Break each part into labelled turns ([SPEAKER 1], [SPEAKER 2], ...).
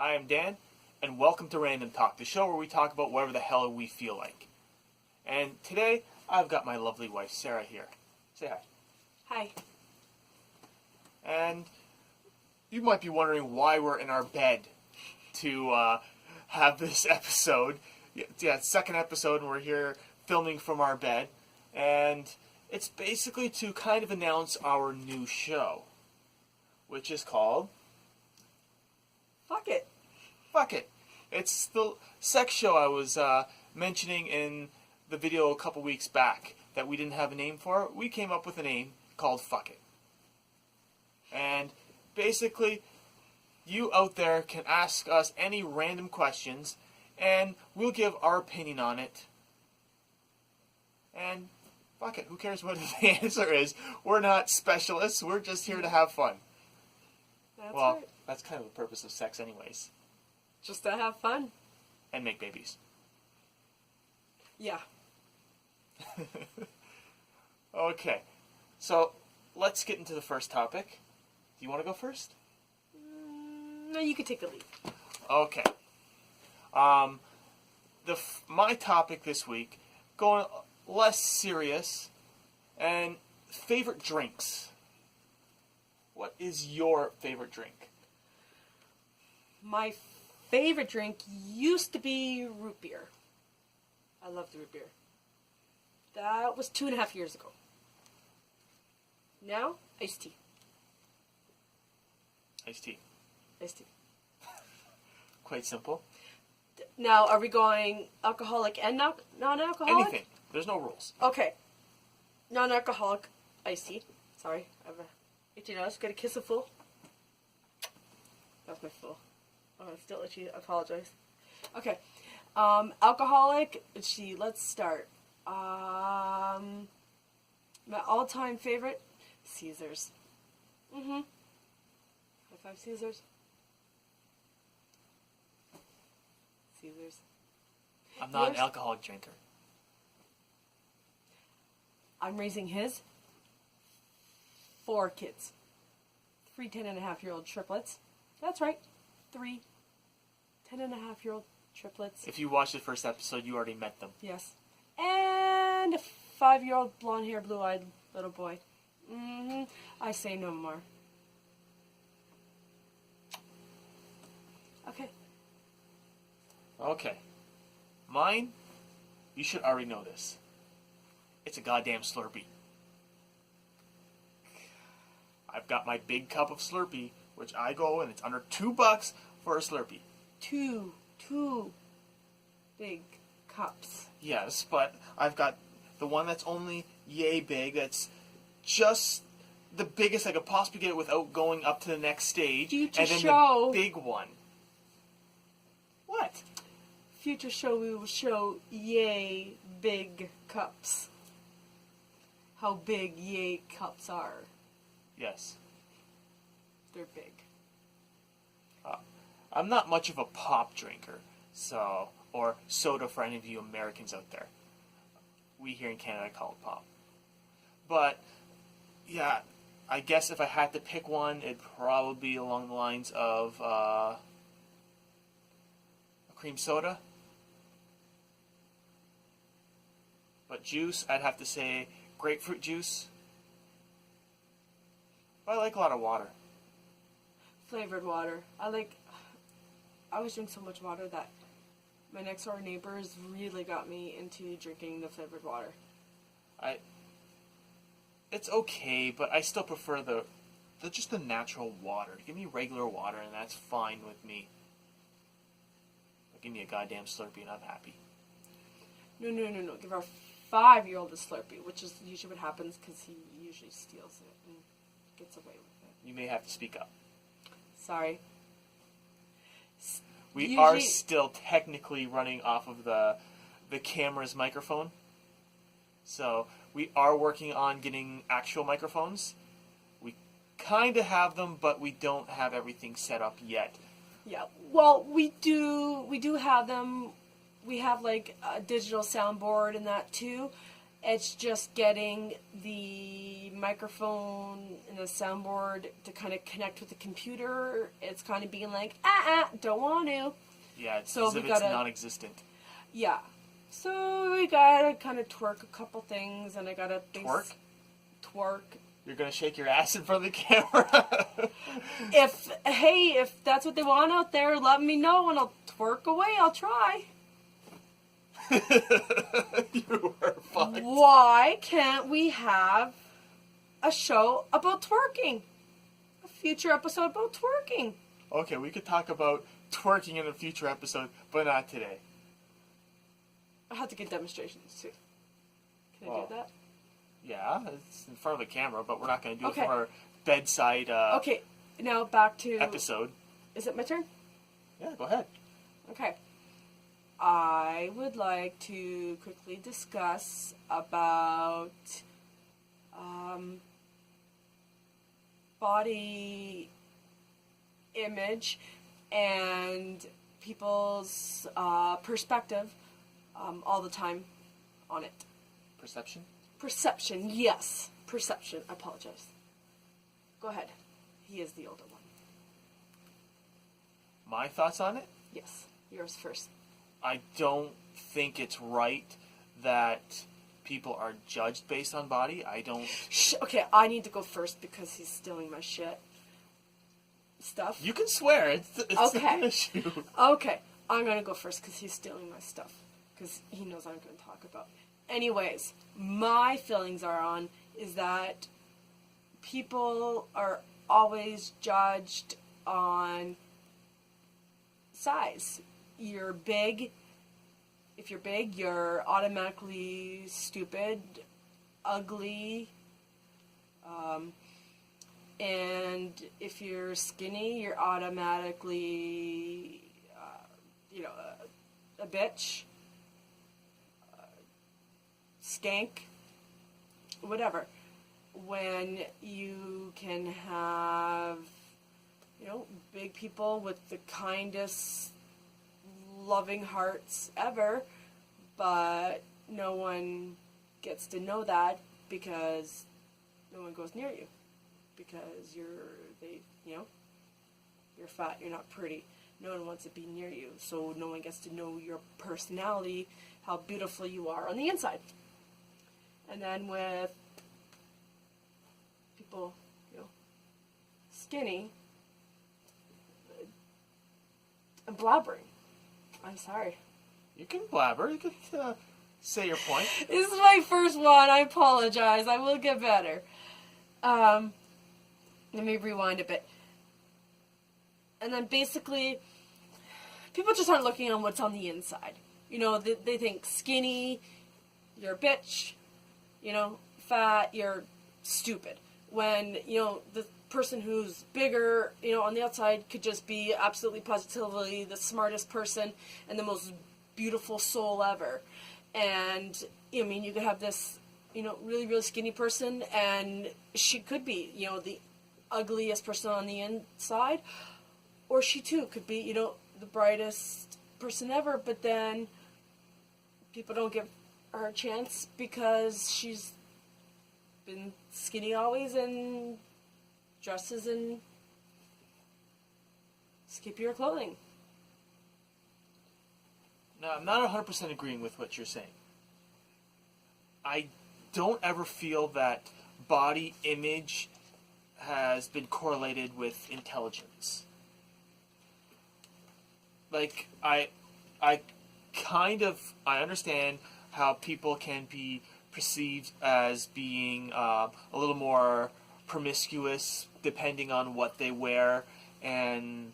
[SPEAKER 1] Hi, I'm Dan, and welcome to Random Talk, the show where we talk about whatever the hell we feel like. And today, I've got my lovely wife, Sarah, here. Say hi.
[SPEAKER 2] Hi.
[SPEAKER 1] And you might be wondering why we're in our bed to have this episode. Yeah, second episode, and we're here filming from our bed. And it's basically to kind of announce our new show, which is called
[SPEAKER 2] Fuck it.
[SPEAKER 1] Fuck It. It's the sex show I was mentioning in the video a couple weeks back that we didn't have a name for. We came up with a name called Fuck It. And basically, you out there can ask us any random questions, and we'll give our opinion on it. And fuck it, who cares what the answer is? We're not specialists, we're just here to have fun.
[SPEAKER 2] That's
[SPEAKER 1] Well,
[SPEAKER 2] right.
[SPEAKER 1] that's kind of the purpose of sex anyways.
[SPEAKER 2] Just to have fun.
[SPEAKER 1] And make babies.
[SPEAKER 2] Yeah.
[SPEAKER 1] Okay, so let's get into the first topic. Do you want to go first?
[SPEAKER 2] No, you could take the lead.
[SPEAKER 1] Okay. My topic this week, going less serious, and favorite drinks. What is your favorite drink?
[SPEAKER 2] My favorite drink used to be root beer. I loved root beer. That was 2.5 years ago. Now, iced tea.
[SPEAKER 1] Iced tea.
[SPEAKER 2] Iced tea.
[SPEAKER 1] Quite simple.
[SPEAKER 2] Now, are we going alcoholic and non-alcoholic?
[SPEAKER 1] Anything. There's no rules.
[SPEAKER 2] Okay. Non-alcoholic iced tea. Sorry, I have a $18. Got a kiss a fool. That's my fool. Oh, I'm still itchy. I apologize. Okay. Alcoholic. Let's start. My all-time favorite, Caesars. High five, Caesars. Caesars.
[SPEAKER 1] I'm not an
[SPEAKER 2] Yours?
[SPEAKER 1] alcoholic drinker.
[SPEAKER 2] I'm raising his 4 kids. 3 10-and-a-half-year-old triplets. That's right. 3 10-and-a-half-year-old triplets.
[SPEAKER 1] If you watched the first episode, you already met them.
[SPEAKER 2] Yes. And a 5-year-old blonde-haired, blue-eyed little boy. I say no more. Okay.
[SPEAKER 1] Okay. Mine, you should already know this. It's a goddamn Slurpee. I've got my big cup of Slurpee, which I go and it's under $2 for a Slurpee.
[SPEAKER 2] Two big cups.
[SPEAKER 1] Yes, but I've got the one that's only yay big, that's just the biggest I could possibly get without going up to the next stage.
[SPEAKER 2] Future
[SPEAKER 1] and then
[SPEAKER 2] show.
[SPEAKER 1] the big one. What?
[SPEAKER 2] Future show, we will show yay big cups. How big yay cups are.
[SPEAKER 1] Yes.
[SPEAKER 2] They're big.
[SPEAKER 1] I'm not much of a pop drinker, so, or soda for any of you Americans out there. We here in Canada call it pop. But, yeah, I guess if I had to pick one, it'd probably be along the lines of a cream soda. But juice, I'd have to say grapefruit juice. But I like a lot of water.
[SPEAKER 2] Flavored water. I always drink so much water that my next door neighbors really got me into drinking the flavored water.
[SPEAKER 1] It's okay, but I still prefer just the natural water. Give me regular water, and that's fine with me. But give me a goddamn Slurpee, and I'm happy.
[SPEAKER 2] No. Give our 5-year-old a Slurpee, which is usually what happens because he usually steals it and gets away with it.
[SPEAKER 1] You may have to speak up.
[SPEAKER 2] Sorry.
[SPEAKER 1] We are still technically running off of the camera's microphone. So we are working on getting actual microphones. We kind of have them, but we don't have everything set up yet.
[SPEAKER 2] Yeah. Well, we do have them. We have like a digital soundboard and that too. It's just getting the microphone and the soundboard to kind of connect with the computer. It's kind of being like, don't want to.
[SPEAKER 1] Yeah, it's
[SPEAKER 2] So
[SPEAKER 1] as
[SPEAKER 2] we
[SPEAKER 1] if it's
[SPEAKER 2] gotta-
[SPEAKER 1] non-existent.
[SPEAKER 2] Yeah. So we gotta kind of twerk a couple things, and I gotta...
[SPEAKER 1] Twerk?
[SPEAKER 2] Twerk.
[SPEAKER 1] You're gonna shake your ass in front of the camera?
[SPEAKER 2] If that's what they want out there, let me know, and I'll twerk away. I'll try.
[SPEAKER 1] You are fucked.
[SPEAKER 2] Why can't we have a show about twerking? A future episode about twerking.
[SPEAKER 1] Okay, we could talk about twerking in a future episode, but not today.
[SPEAKER 2] I have to get demonstrations too. Can I
[SPEAKER 1] Well,
[SPEAKER 2] do that?
[SPEAKER 1] Yeah, it's in front of the camera, but we're not going to do
[SPEAKER 2] Okay.
[SPEAKER 1] it from our bedside
[SPEAKER 2] Okay, now back to...
[SPEAKER 1] episode.
[SPEAKER 2] Is it my turn?
[SPEAKER 1] Yeah, go ahead.
[SPEAKER 2] Okay. I would like to quickly discuss about body image and people's perspective all the time on it.
[SPEAKER 1] Perception?
[SPEAKER 2] Perception, yes. Perception. I apologize. Go ahead. He is the older one.
[SPEAKER 1] My thoughts on it?
[SPEAKER 2] Yes. Yours first.
[SPEAKER 1] I don't think it's right that people are judged based on body. I don't...
[SPEAKER 2] Okay, I need to go first because he's stealing my shit. Stuff.
[SPEAKER 1] You can swear. It's
[SPEAKER 2] Okay.
[SPEAKER 1] an issue.
[SPEAKER 2] Okay, I'm gonna go first because he's stealing my stuff. Because he knows I'm gonna talk about. Anyways, my feelings are on is that people are always judged on size. You're big. If you're big, you're automatically stupid, ugly. And if you're skinny, you're automatically, a bitch, skank, whatever. When you can have, big people with the kindest, loving hearts ever, but no one gets to know that because no one goes near you. Because you're fat, you're not pretty. No one wants to be near you, so no one gets to know your personality, how beautiful you are on the inside. And then with people, skinny, I'm blabbering. I'm sorry.
[SPEAKER 1] You can blabber. You can say your point.
[SPEAKER 2] This is my first one. I apologize. I will get better. Let me rewind a bit. And then basically, people just aren't looking on what's on the inside. They think skinny, you're a bitch. Fat, you're stupid. When, the person who's bigger, on the outside could just be absolutely positively the smartest person and the most beautiful soul ever. And, you could have this, really, really skinny person and she could be, the ugliest person on the inside. Or she, too, could be, the brightest person ever, but then people don't give her a chance because she's been skinny always and dresses in skippier clothing.
[SPEAKER 1] Now, I'm not 100% agreeing with what you're saying. I don't ever feel that body image has been correlated with intelligence. Like, I understand how people can be perceived as being a little more promiscuous depending on what they wear and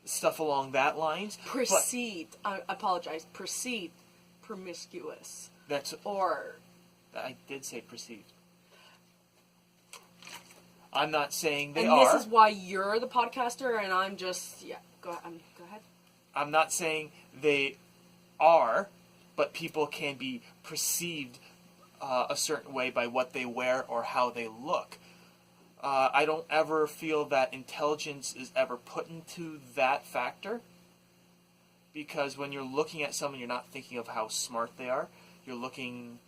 [SPEAKER 1] stuff along that lines.
[SPEAKER 2] Perceived, I apologize, perceived promiscuous. Or...
[SPEAKER 1] I did say perceived. I'm not saying they
[SPEAKER 2] and
[SPEAKER 1] are.
[SPEAKER 2] This is why you're the podcaster and I'm just... Yeah, go ahead.
[SPEAKER 1] I'm not saying they are, but people can be perceived a certain way by what they wear or how they look. I don't ever feel that intelligence is ever put into that factor, because when you're looking at someone, you're not thinking of how smart they are. You're looking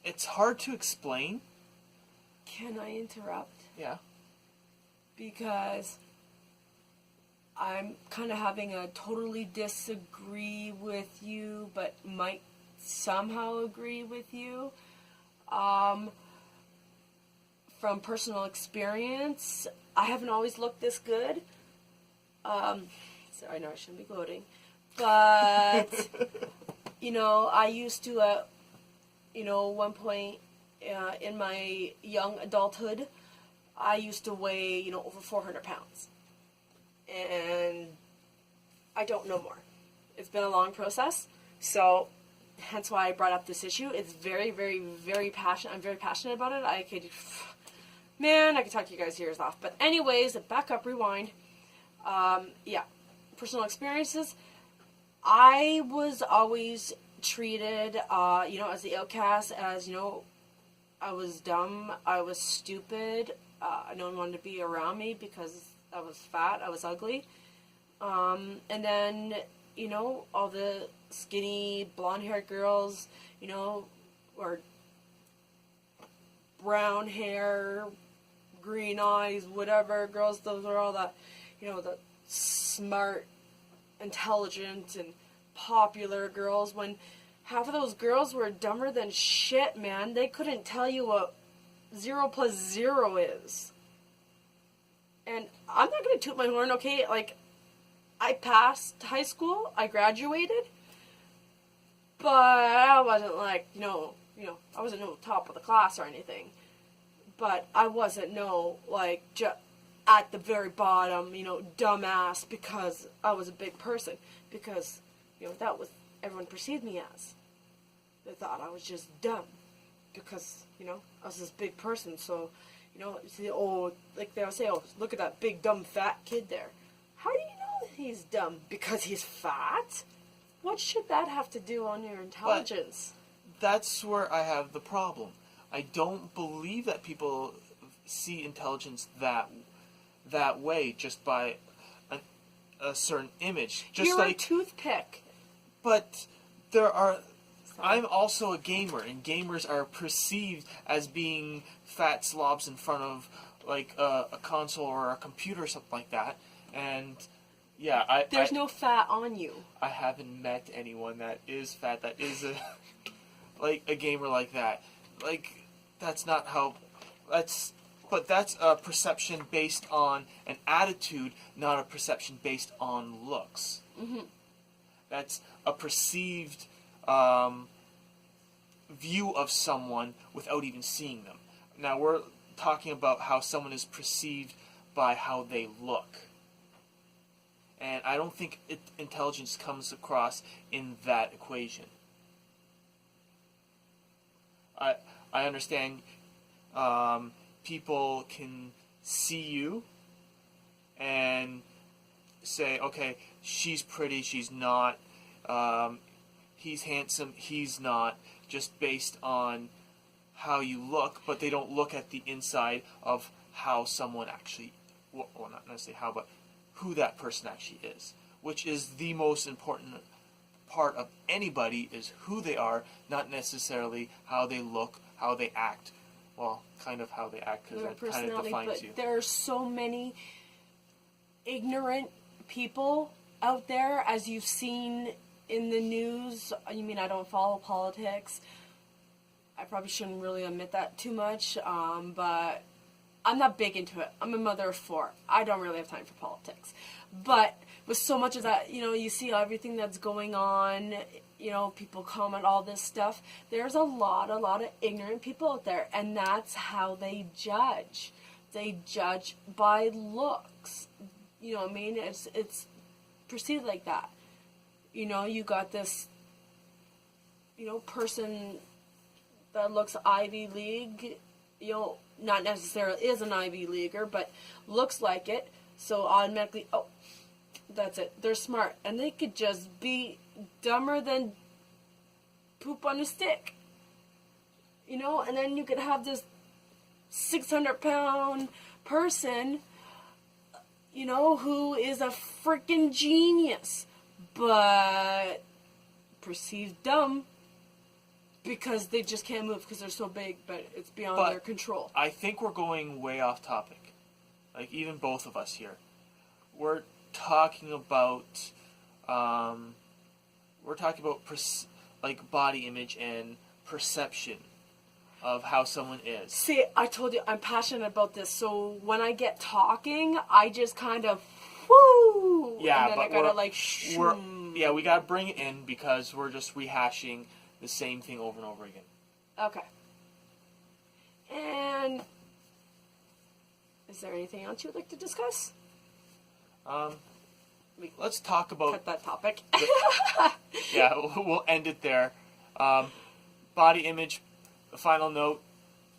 [SPEAKER 1] it's hard to explain.
[SPEAKER 2] Can I interrupt?
[SPEAKER 1] Yeah.
[SPEAKER 2] Because I'm kind of having a totally disagree with you, but might somehow agree with you. From personal experience, I haven't always looked this good. So I know I shouldn't be gloating. But, I used to, one point in my young adulthood, I used to weigh, over 400 pounds. And I don't know more. It's been a long process. So, hence why I brought up this issue. It's very, very, very passionate. I'm very passionate about it. I could talk you guys' ears off. But anyways, back up, rewind. Personal experiences. I was always treated, as the outcast, as, I was dumb, I was stupid, no one wanted to be around me because I was fat, I was ugly. And then, all the skinny, blonde-haired girls, or brown hair, green eyes, whatever, girls, those are all the, the smart, intelligent, and popular girls, when half of those girls were dumber than shit, man. They couldn't tell you what 0 plus 0 is. And I'm not going to toot my horn, okay? Like, I passed high school, I graduated, but I wasn't like, I wasn't no top of the class or anything. But I wasn't at the very bottom, dumbass because I was a big person. Because, that was, everyone perceived me as. They thought I was just dumb. Because, I was this big person. So, like they'll say, look at that big, dumb, fat kid there. How do you know that he's dumb? Because he's fat? What should that have to do on your intelligence?
[SPEAKER 1] But that's where I have the problem. I don't believe that people see intelligence that way just by a certain image. Just
[SPEAKER 2] You're
[SPEAKER 1] like
[SPEAKER 2] a toothpick.
[SPEAKER 1] But there are. I'm also a gamer, and gamers are perceived as being fat slobs in front of like a console or a computer or something like that. And yeah,
[SPEAKER 2] there's no fat on you.
[SPEAKER 1] I haven't met anyone that is fat that is a gamer like that. Like, that's not how. But that's a perception based on an attitude, not a perception based on looks.
[SPEAKER 2] Mm-hmm.
[SPEAKER 1] That's a perceived view of someone without even seeing them. Now, we're talking about how someone is perceived by how they look. And I don't think intelligence comes across in that equation. I understand people can see you and say, okay, she's pretty, she's not, he's handsome, he's not, just based on how you look, but they don't look at the inside of how someone actually, well, not necessarily how, but who that person actually is, which is the most important part of anybody, is who they are, not necessarily how they look, how they act. Well, kind of how they act, because that kind of defines you.
[SPEAKER 2] There are so many ignorant people out there, as you've seen in the news. You mean I don't follow politics? I probably shouldn't really admit that too much, but I'm not big into it. I'm a mother of 4. I don't really have time for politics. But with so much of that, you see everything that's going on, people comment all this stuff. There's a lot of ignorant people out there, and that's how they judge. They judge by looks. You know what I mean? It's perceived like that. You got this, person that looks Ivy League, not necessarily is an Ivy Leaguer, but looks like it, so automatically, oh, that's it, they're smart. And they could just be dumber than poop on a stick. And then you could have this 600-pound person, who is a freaking genius, but perceived dumb. because they just can't move because they're so big, but it's beyond
[SPEAKER 1] But-
[SPEAKER 2] their control.
[SPEAKER 1] I think we're going way off topic. Like, even both of us here. We're talking about, like, body image and perception of how someone is.
[SPEAKER 2] See, I told you I'm passionate about this, so when I get talking, I just kind of, woo!
[SPEAKER 1] Yeah,
[SPEAKER 2] and then
[SPEAKER 1] but
[SPEAKER 2] I gotta,
[SPEAKER 1] we're-
[SPEAKER 2] like,
[SPEAKER 1] Yeah, we gotta bring it in because we're just rehashing the same thing over and over again.
[SPEAKER 2] Okay. And is there anything else you'd like to discuss?
[SPEAKER 1] Let's talk about...
[SPEAKER 2] Cut that topic.
[SPEAKER 1] Yeah, we'll end it there. Body image, the final note,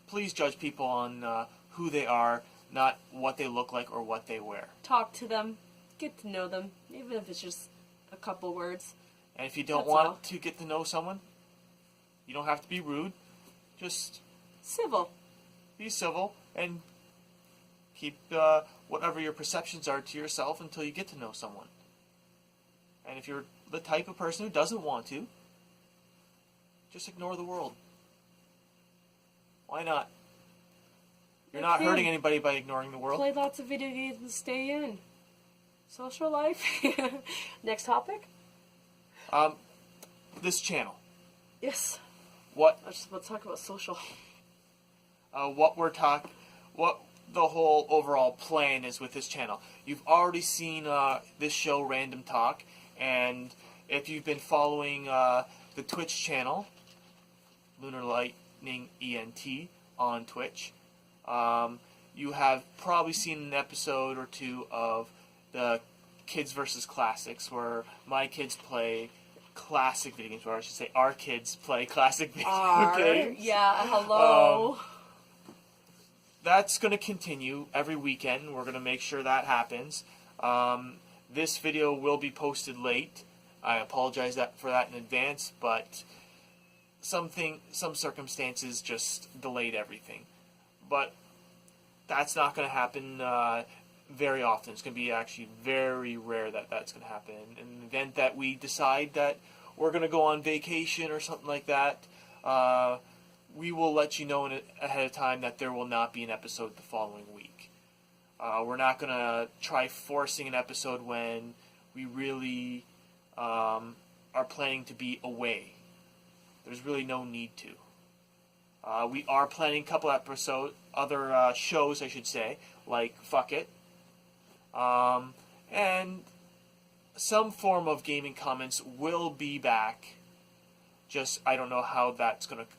[SPEAKER 1] please judge people on who they are, not what they look like or what they wear.
[SPEAKER 2] Talk to them. Get to know them, even if it's just a couple words.
[SPEAKER 1] And if you don't
[SPEAKER 2] That's
[SPEAKER 1] want
[SPEAKER 2] all.
[SPEAKER 1] to get to know someone, you don't have to be rude. Just
[SPEAKER 2] Civil.
[SPEAKER 1] be civil and keep whatever your perceptions are to yourself until you get to know someone. And if you're the type of person who doesn't want to, just ignore the world. Why not? You're not
[SPEAKER 2] Okay.
[SPEAKER 1] hurting anybody by ignoring the world.
[SPEAKER 2] Play lots of video games and stay in. Social life. Next topic?
[SPEAKER 1] This channel,
[SPEAKER 2] Yes.
[SPEAKER 1] what
[SPEAKER 2] Let's talk about social.
[SPEAKER 1] what the whole overall plan is with this channel. You've already seen this show, Random Talk, and if you've been following the Twitch channel, Lunar Lightning ENT on Twitch, you have probably seen an episode or two of the Kids versus Classics, where my kids play classic video games, or I should say our kids play classic video games.
[SPEAKER 2] Yeah, hello.
[SPEAKER 1] That's going to continue every weekend. We're going to make sure that happens. This video will be posted late. I apologize for that in advance, but some circumstances just delayed everything. But that's not going to happen very often. It's going to be actually very rare that that's going to happen. In the event that we decide that we're going to go on vacation or something like that, we will let you know ahead of time that there will not be an episode the following week. We're not going to try forcing an episode when we really are planning to be away. There's really no need to. We are planning a couple other shows, I should say, like Fuck It. And some form of gaming comments will be back. Just, I don't know how that's going to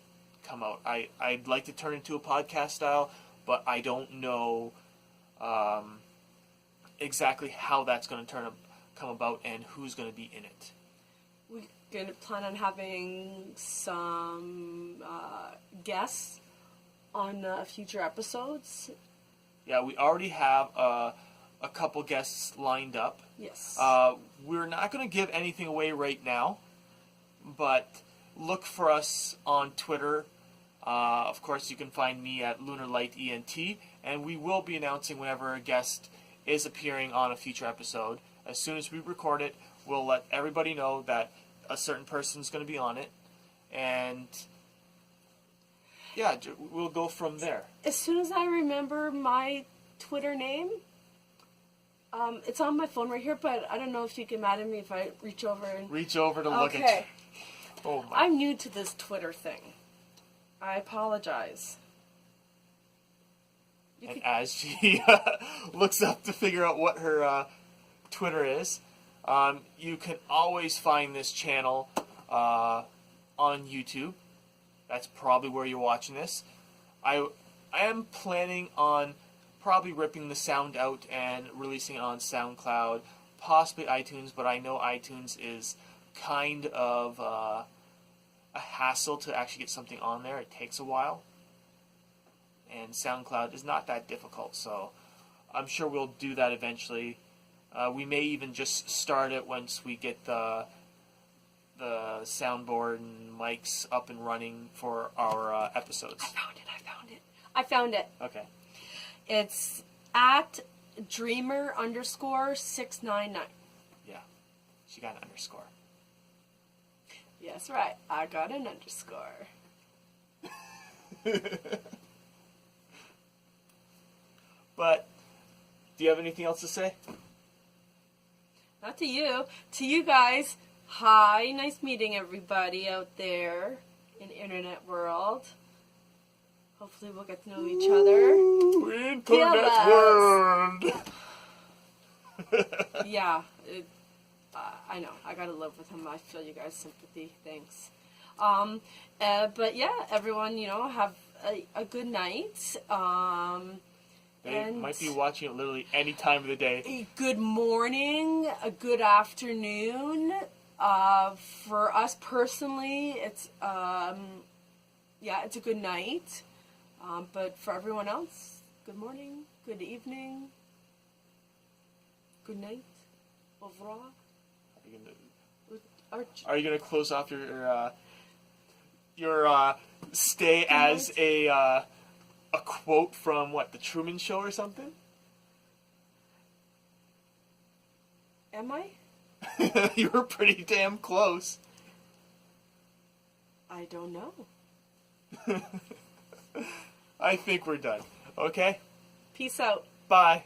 [SPEAKER 1] come out. I'd like to turn it into a podcast style, but I don't know exactly how that's going to come about and who's going to be in it.
[SPEAKER 2] We're going to plan on having some guests on future episodes.
[SPEAKER 1] Yeah, we already have a couple guests lined up.
[SPEAKER 2] Yes.
[SPEAKER 1] We're not going to give anything away right now, but look for us on Twitter. Of course, you can find me at LunarLightENT, and we will be announcing whenever a guest is appearing on a future episode. As soon as we record it, we'll let everybody know that a certain person's going to be on it, and yeah, we'll go from there.
[SPEAKER 2] As soon as I remember my Twitter name, it's on my phone right here, but I don't know if you can mad at me if I reach over and...
[SPEAKER 1] Reach over to look at
[SPEAKER 2] Okay.
[SPEAKER 1] you. Oh my.
[SPEAKER 2] I'm new to this Twitter thing. I apologize.
[SPEAKER 1] And as she looks up to figure out what her Twitter is, you can always find this channel on YouTube. That's probably where you're watching this. I am planning on probably ripping the sound out and releasing it on SoundCloud, possibly iTunes, but I know iTunes is kind of a hassle to actually get something on there. It takes a while. And SoundCloud is not that difficult, so I'm sure we'll do that eventually. We may even just start it once we get the soundboard and mics up and running for our episodes.
[SPEAKER 2] I found it.
[SPEAKER 1] Okay.
[SPEAKER 2] It's at Dreamer_699.
[SPEAKER 1] Yeah. She got an underscore.
[SPEAKER 2] Yes, right. I got an underscore.
[SPEAKER 1] But, do you have anything else to say?
[SPEAKER 2] Not to you. To you guys, hi. Nice meeting everybody out there in internet world. Hopefully we'll get to know each other.
[SPEAKER 1] Internet world!
[SPEAKER 2] Yeah, I know. I gotta live with him. I feel you guys' sympathy. Thanks. But yeah, everyone, have a good night.
[SPEAKER 1] They
[SPEAKER 2] And
[SPEAKER 1] might be watching it literally any time of the day.
[SPEAKER 2] a good morning, a good afternoon. For us personally, it's it's a good night. But for everyone else, good morning, good evening, good night, au revoir.
[SPEAKER 1] Are you gonna close off your stay as a quote from what, the Truman Show or something?
[SPEAKER 2] Am I?
[SPEAKER 1] You were pretty damn close.
[SPEAKER 2] I don't know.
[SPEAKER 1] I think we're done. Okay?
[SPEAKER 2] Peace out.
[SPEAKER 1] Bye.